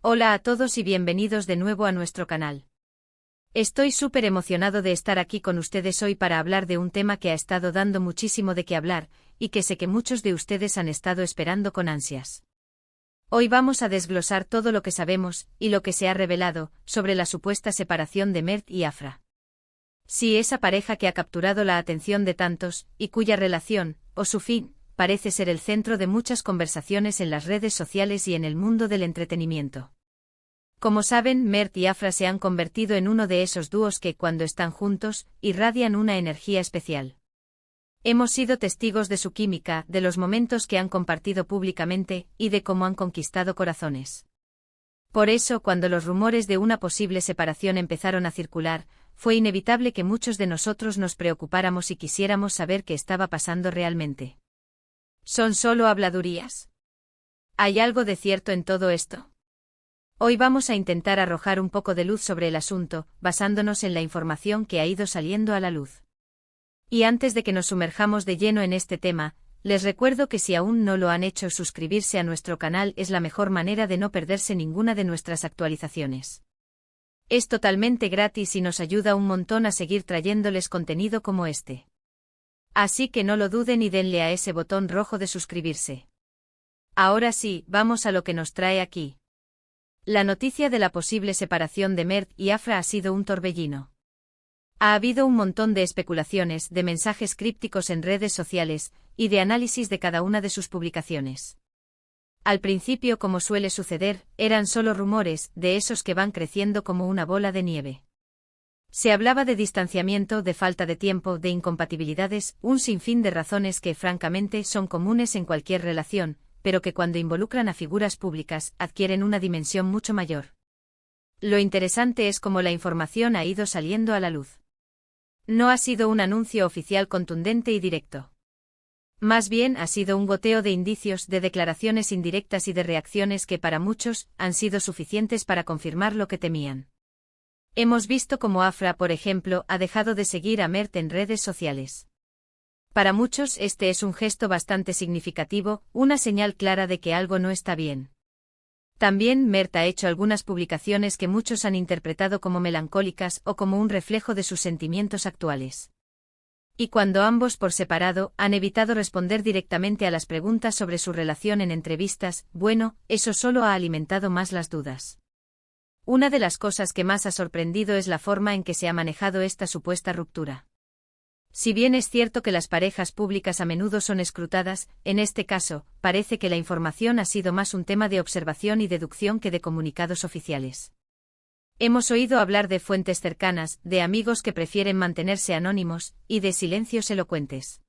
Hola a todos y bienvenidos de nuevo a nuestro canal. Estoy súper emocionado de estar aquí con ustedes hoy para hablar de un tema que ha estado dando muchísimo de qué hablar, y que sé que muchos de ustedes han estado esperando con ansias. Hoy vamos a desglosar todo lo que sabemos, y lo que se ha revelado, sobre la supuesta separación de Mert y Afra. Sí, esa pareja que ha capturado la atención de tantos, y cuya relación, o su fin, parece ser el centro de muchas conversaciones en las redes sociales y en el mundo del entretenimiento. Como saben, Mert y Afra se han convertido en uno de esos dúos que, cuando están juntos, irradian una energía especial. Hemos sido testigos de su química, de los momentos que han compartido públicamente, y de cómo han conquistado corazones. Por eso, cuando los rumores de una posible separación empezaron a circular, fue inevitable que muchos de nosotros nos preocupáramos y quisiéramos saber qué estaba pasando realmente. ¿Son solo habladurías? ¿Hay algo de cierto en todo esto? Hoy vamos a intentar arrojar un poco de luz sobre el asunto, basándonos en la información que ha ido saliendo a la luz. Y antes de que nos sumerjamos de lleno en este tema, les recuerdo que si aún no lo han hecho, suscribirse a nuestro canal es la mejor manera de no perderse ninguna de nuestras actualizaciones. Es totalmente gratis y nos ayuda un montón a seguir trayéndoles contenido como este. Así que no lo duden y denle a ese botón rojo de suscribirse. Ahora sí, vamos a lo que nos trae aquí. La noticia de la posible separación de Mert y Afra ha sido un torbellino. Ha habido un montón de especulaciones, de mensajes crípticos en redes sociales, y de análisis de cada una de sus publicaciones. Al principio, como suele suceder, eran solo rumores, de esos que van creciendo como una bola de nieve. Se hablaba de distanciamiento, de falta de tiempo, de incompatibilidades, un sinfín de razones que, francamente, son comunes en cualquier relación, pero que cuando involucran a figuras públicas, adquieren una dimensión mucho mayor. Lo interesante es cómo la información ha ido saliendo a la luz. No ha sido un anuncio oficial contundente y directo. Más bien ha sido un goteo de indicios, de declaraciones indirectas y de reacciones que para muchos han sido suficientes para confirmar lo que temían. Hemos visto cómo Afra, por ejemplo, ha dejado de seguir a Mert en redes sociales. Para muchos este es un gesto bastante significativo, una señal clara de que algo no está bien. También Mert ha hecho algunas publicaciones que muchos han interpretado como melancólicas o como un reflejo de sus sentimientos actuales. Y cuando ambos por separado han evitado responder directamente a las preguntas sobre su relación en entrevistas, bueno, eso solo ha alimentado más las dudas. Una de las cosas que más ha sorprendido es la forma en que se ha manejado esta supuesta ruptura. Si bien es cierto que las parejas públicas a menudo son escrutadas, en este caso, parece que la información ha sido más un tema de observación y deducción que de comunicados oficiales. Hemos oído hablar de fuentes cercanas, de amigos que prefieren mantenerse anónimos, y de silencios elocuentes.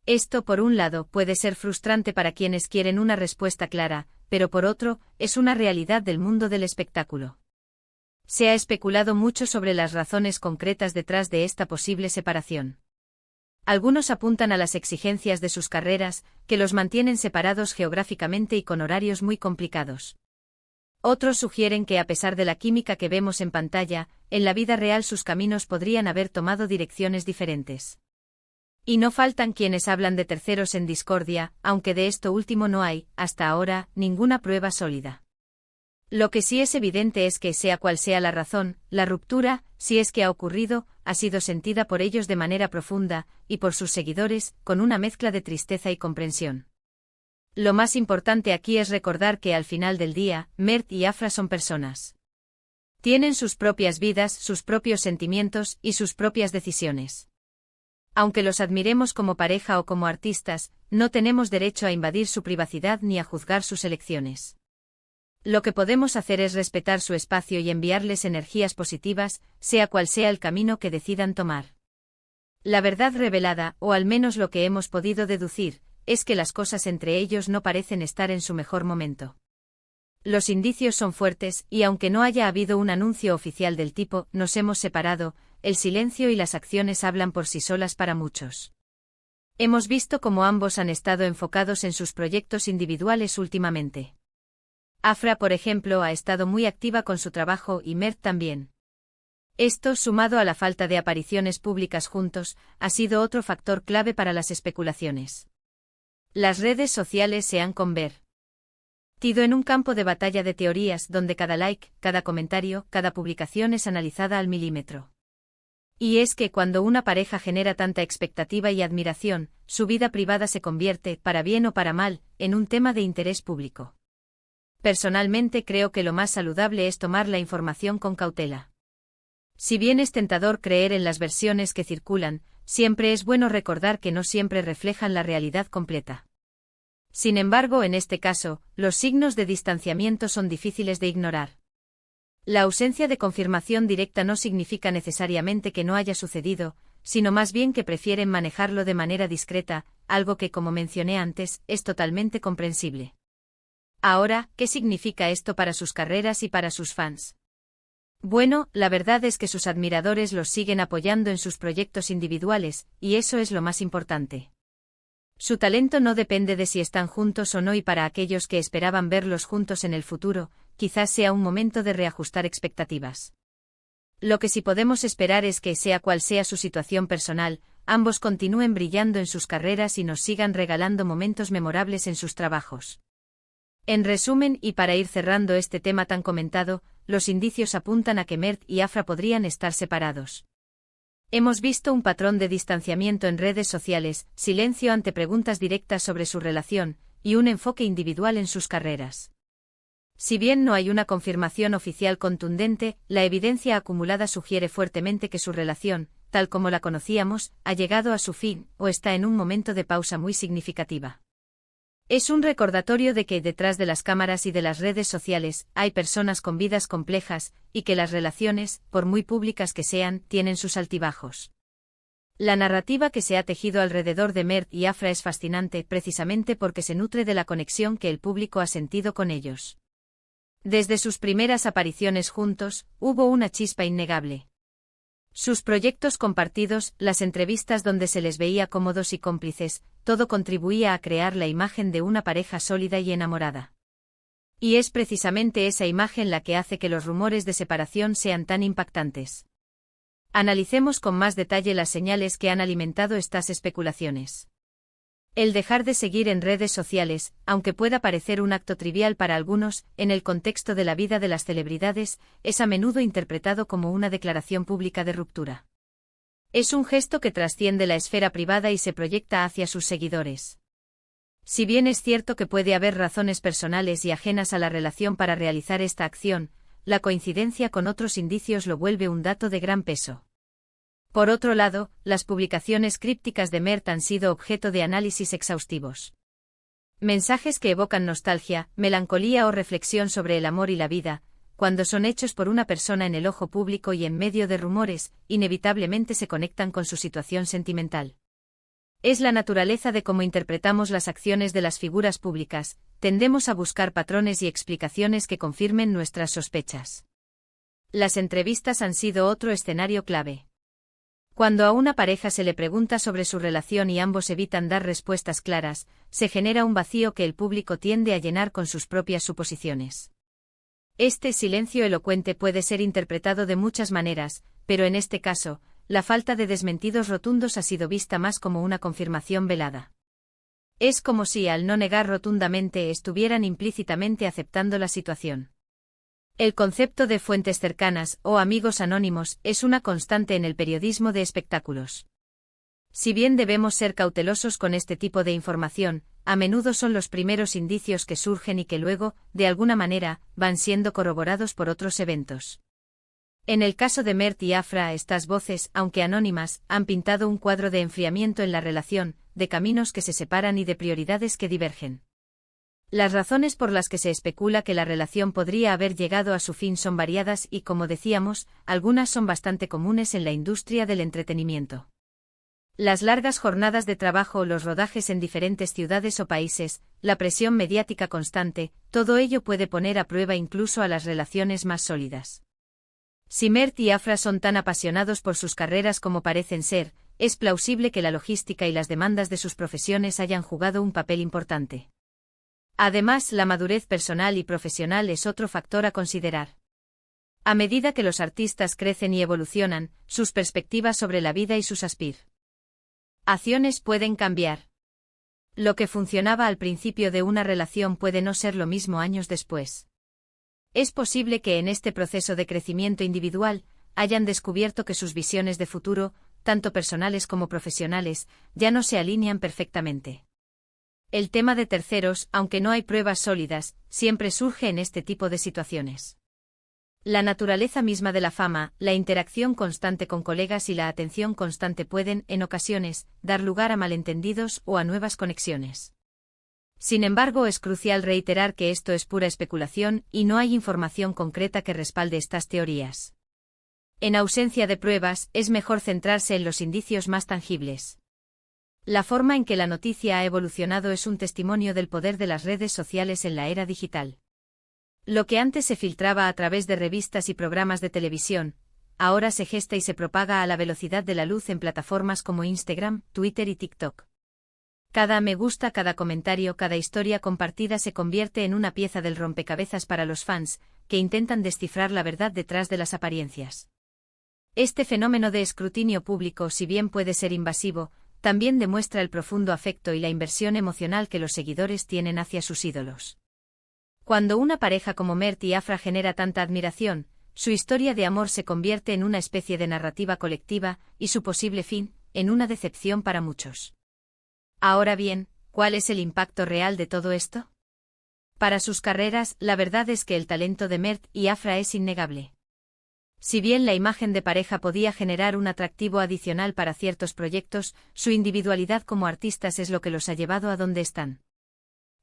Esto, por un lado, puede ser frustrante para quienes quieren una respuesta clara, pero por otro, es una realidad del mundo del espectáculo. Se ha especulado mucho sobre las razones concretas detrás de esta posible separación. Algunos apuntan a las exigencias de sus carreras, que los mantienen separados geográficamente y con horarios muy complicados. Otros sugieren que a pesar de la química que vemos en pantalla, en la vida real sus caminos podrían haber tomado direcciones diferentes. Y no faltan quienes hablan de terceros en discordia, aunque de esto último no hay, hasta ahora, ninguna prueba sólida. Lo que sí es evidente es que, sea cual sea la razón, la ruptura, si es que ha ocurrido, ha sido sentida por ellos de manera profunda, y por sus seguidores, con una mezcla de tristeza y comprensión. Lo más importante aquí es recordar que al final del día, Mert y Afra son personas. Tienen sus propias vidas, sus propios sentimientos y sus propias decisiones. Aunque los admiremos como pareja o como artistas, no tenemos derecho a invadir su privacidad ni a juzgar sus elecciones. Lo que podemos hacer es respetar su espacio y enviarles energías positivas, sea cual sea el camino que decidan tomar. La verdad revelada, o al menos lo que hemos podido deducir, es que las cosas entre ellos no parecen estar en su mejor momento. Los indicios son fuertes, y aunque no haya habido un anuncio oficial del tipo "nos hemos separado", el silencio y las acciones hablan por sí solas para muchos. Hemos visto cómo ambos han estado enfocados en sus proyectos individuales últimamente. Afra, por ejemplo, ha estado muy activa con su trabajo y Mert también. Esto, sumado a la falta de apariciones públicas juntos, ha sido otro factor clave para las especulaciones. Las redes sociales se han convertido Tido en un campo de batalla de teorías donde cada like, cada comentario, cada publicación es analizada al milímetro. Y es que cuando una pareja genera tanta expectativa y admiración, su vida privada se convierte, para bien o para mal, en un tema de interés público. Personalmente creo que lo más saludable es tomar la información con cautela. Si bien es tentador creer en las versiones que circulan, siempre es bueno recordar que no siempre reflejan la realidad completa. Sin embargo, en este caso, los signos de distanciamiento son difíciles de ignorar. La ausencia de confirmación directa no significa necesariamente que no haya sucedido, sino más bien que prefieren manejarlo de manera discreta, algo que, como mencioné antes, es totalmente comprensible. Ahora, ¿qué significa esto para sus carreras y para sus fans? Bueno, la verdad es que sus admiradores los siguen apoyando en sus proyectos individuales, y eso es lo más importante. Su talento no depende de si están juntos o no, y para aquellos que esperaban verlos juntos en el futuro, quizás sea un momento de reajustar expectativas. Lo que sí podemos esperar es que, sea cual sea su situación personal, ambos continúen brillando en sus carreras y nos sigan regalando momentos memorables en sus trabajos. En resumen, y para ir cerrando este tema tan comentado, los indicios apuntan a que Mert y Afra podrían estar separados. Hemos visto un patrón de distanciamiento en redes sociales, silencio ante preguntas directas sobre su relación, y un enfoque individual en sus carreras. Si bien no hay una confirmación oficial contundente, la evidencia acumulada sugiere fuertemente que su relación, tal como la conocíamos, ha llegado a su fin, o está en un momento de pausa muy significativa. Es un recordatorio de que detrás de las cámaras y de las redes sociales hay personas con vidas complejas, y que las relaciones, por muy públicas que sean, tienen sus altibajos. La narrativa que se ha tejido alrededor de Mert y Afra es fascinante precisamente porque se nutre de la conexión que el público ha sentido con ellos. Desde sus primeras apariciones juntos, hubo una chispa innegable. Sus proyectos compartidos, las entrevistas donde se les veía cómodos y cómplices, todo contribuía a crear la imagen de una pareja sólida y enamorada. Y es precisamente esa imagen la que hace que los rumores de separación sean tan impactantes. Analicemos con más detalle las señales que han alimentado estas especulaciones. El dejar de seguir en redes sociales, aunque pueda parecer un acto trivial para algunos, en el contexto de la vida de las celebridades, es a menudo interpretado como una declaración pública de ruptura. Es un gesto que trasciende la esfera privada y se proyecta hacia sus seguidores. Si bien es cierto que puede haber razones personales y ajenas a la relación para realizar esta acción, la coincidencia con otros indicios lo vuelve un dato de gran peso. Por otro lado, las publicaciones crípticas de Mert han sido objeto de análisis exhaustivos. Mensajes que evocan nostalgia, melancolía o reflexión sobre el amor y la vida, cuando son hechos por una persona en el ojo público y en medio de rumores, inevitablemente se conectan con su situación sentimental. Es la naturaleza de cómo interpretamos las acciones de las figuras públicas, tendemos a buscar patrones y explicaciones que confirmen nuestras sospechas. Las entrevistas han sido otro escenario clave. Cuando a una pareja se le pregunta sobre su relación y ambos evitan dar respuestas claras, se genera un vacío que el público tiende a llenar con sus propias suposiciones. Este silencio elocuente puede ser interpretado de muchas maneras, pero en este caso, la falta de desmentidos rotundos ha sido vista más como una confirmación velada. Es como si, al no negar rotundamente, estuvieran implícitamente aceptando la situación. El concepto de fuentes cercanas o amigos anónimos es una constante en el periodismo de espectáculos. Si bien debemos ser cautelosos con este tipo de información, a menudo son los primeros indicios que surgen y que luego, de alguna manera, van siendo corroborados por otros eventos. En el caso de Mert y Afra, estas voces, aunque anónimas, han pintado un cuadro de enfriamiento en la relación, de caminos que se separan y de prioridades que divergen. Las razones por las que se especula que la relación podría haber llegado a su fin son variadas y, como decíamos, algunas son bastante comunes en la industria del entretenimiento. Las largas jornadas de trabajo o los rodajes en diferentes ciudades o países, la presión mediática constante, todo ello puede poner a prueba incluso a las relaciones más sólidas. Si Mert y Afra son tan apasionados por sus carreras como parecen ser, es plausible que la logística y las demandas de sus profesiones hayan jugado un papel importante. Además, la madurez personal y profesional es otro factor a considerar. A medida que los artistas crecen y evolucionan, sus perspectivas sobre la vida y sus aspiraciones pueden cambiar. Lo que funcionaba al principio de una relación puede no ser lo mismo años después. Es posible que en este proceso de crecimiento individual hayan descubierto que sus visiones de futuro, tanto personales como profesionales, ya no se alinean perfectamente. El tema de terceros, aunque no hay pruebas sólidas, siempre surge en este tipo de situaciones. La naturaleza misma de la fama, la interacción constante con colegas y la atención constante pueden, en ocasiones, dar lugar a malentendidos o a nuevas conexiones. Sin embargo, es crucial reiterar que esto es pura especulación y no hay información concreta que respalde estas teorías. En ausencia de pruebas, es mejor centrarse en los indicios más tangibles. La forma en que la noticia ha evolucionado es un testimonio del poder de las redes sociales en la era digital. Lo que antes se filtraba a través de revistas y programas de televisión, ahora se gesta y se propaga a la velocidad de la luz en plataformas como Instagram, Twitter y TikTok. Cada me gusta, cada comentario, cada historia compartida se convierte en una pieza del rompecabezas para los fans, que intentan descifrar la verdad detrás de las apariencias. Este fenómeno de escrutinio público, si bien puede ser invasivo, también demuestra el profundo afecto y la inversión emocional que los seguidores tienen hacia sus ídolos. Cuando una pareja como Mert y Afra genera tanta admiración, su historia de amor se convierte en una especie de narrativa colectiva, y su posible fin, en una decepción para muchos. Ahora bien, ¿cuál es el impacto real de todo esto? Para sus carreras, la verdad es que el talento de Mert y Afra es innegable. Si bien la imagen de pareja podía generar un atractivo adicional para ciertos proyectos, su individualidad como artistas es lo que los ha llevado a donde están.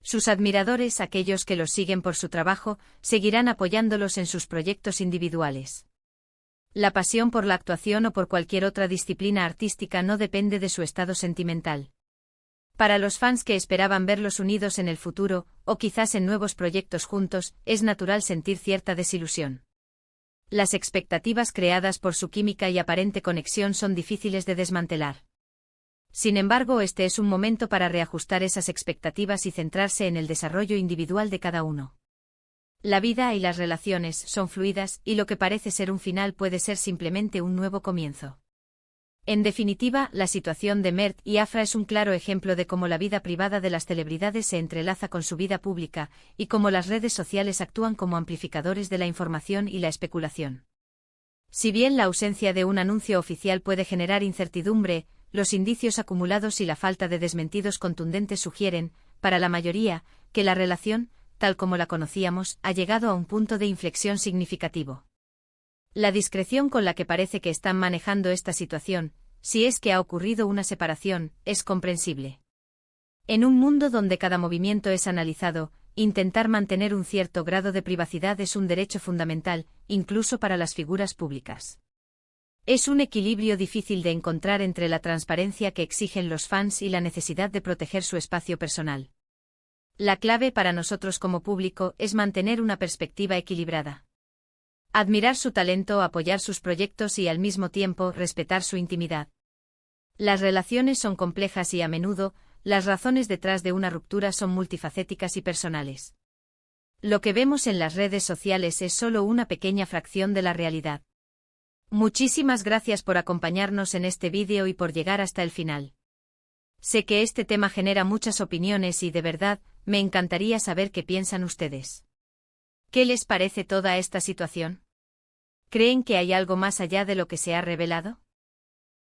Sus admiradores, aquellos que los siguen por su trabajo, seguirán apoyándolos en sus proyectos individuales. La pasión por la actuación o por cualquier otra disciplina artística no depende de su estado sentimental. Para los fans que esperaban verlos unidos en el futuro, o quizás en nuevos proyectos juntos, es natural sentir cierta desilusión. Las expectativas creadas por su química y aparente conexión son difíciles de desmantelar. Sin embargo, este es un momento para reajustar esas expectativas y centrarse en el desarrollo individual de cada uno. La vida y las relaciones son fluidas, y lo que parece ser un final puede ser simplemente un nuevo comienzo. En definitiva, la situación de Mert y Afra es un claro ejemplo de cómo la vida privada de las celebridades se entrelaza con su vida pública, y cómo las redes sociales actúan como amplificadores de la información y la especulación. Si bien la ausencia de un anuncio oficial puede generar incertidumbre, los indicios acumulados y la falta de desmentidos contundentes sugieren, para la mayoría, que la relación, tal como la conocíamos, ha llegado a un punto de inflexión significativo. La discreción con la que parece que están manejando esta situación, si es que ha ocurrido una separación, es comprensible. En un mundo donde cada movimiento es analizado, intentar mantener un cierto grado de privacidad es un derecho fundamental, incluso para las figuras públicas. Es un equilibrio difícil de encontrar entre la transparencia que exigen los fans y la necesidad de proteger su espacio personal. La clave para nosotros como público es mantener una perspectiva equilibrada. Admirar su talento, apoyar sus proyectos y al mismo tiempo respetar su intimidad. Las relaciones son complejas y a menudo, las razones detrás de una ruptura son multifacéticas y personales. Lo que vemos en las redes sociales es solo una pequeña fracción de la realidad. Muchísimas gracias por acompañarnos en este vídeo y por llegar hasta el final. Sé que este tema genera muchas opiniones y de verdad, me encantaría saber qué piensan ustedes. ¿Qué les parece toda esta situación? ¿Creen que hay algo más allá de lo que se ha revelado?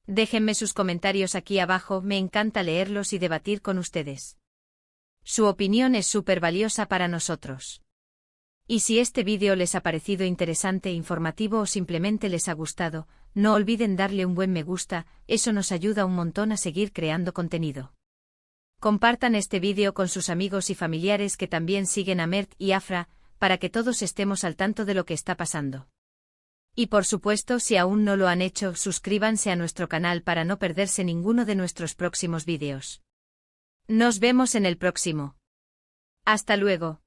Déjenme sus comentarios aquí abajo, me encanta leerlos y debatir con ustedes. Su opinión es súper valiosa para nosotros. Y si este vídeo les ha parecido interesante, informativo o simplemente les ha gustado, no olviden darle un buen me gusta, eso nos ayuda un montón a seguir creando contenido. Compartan este vídeo con sus amigos y familiares que también siguen a Mert y Afra, para que todos estemos al tanto de lo que está pasando. Y por supuesto, si aún no lo han hecho, suscríbanse a nuestro canal para no perderse ninguno de nuestros próximos vídeos. Nos vemos en el próximo. Hasta luego.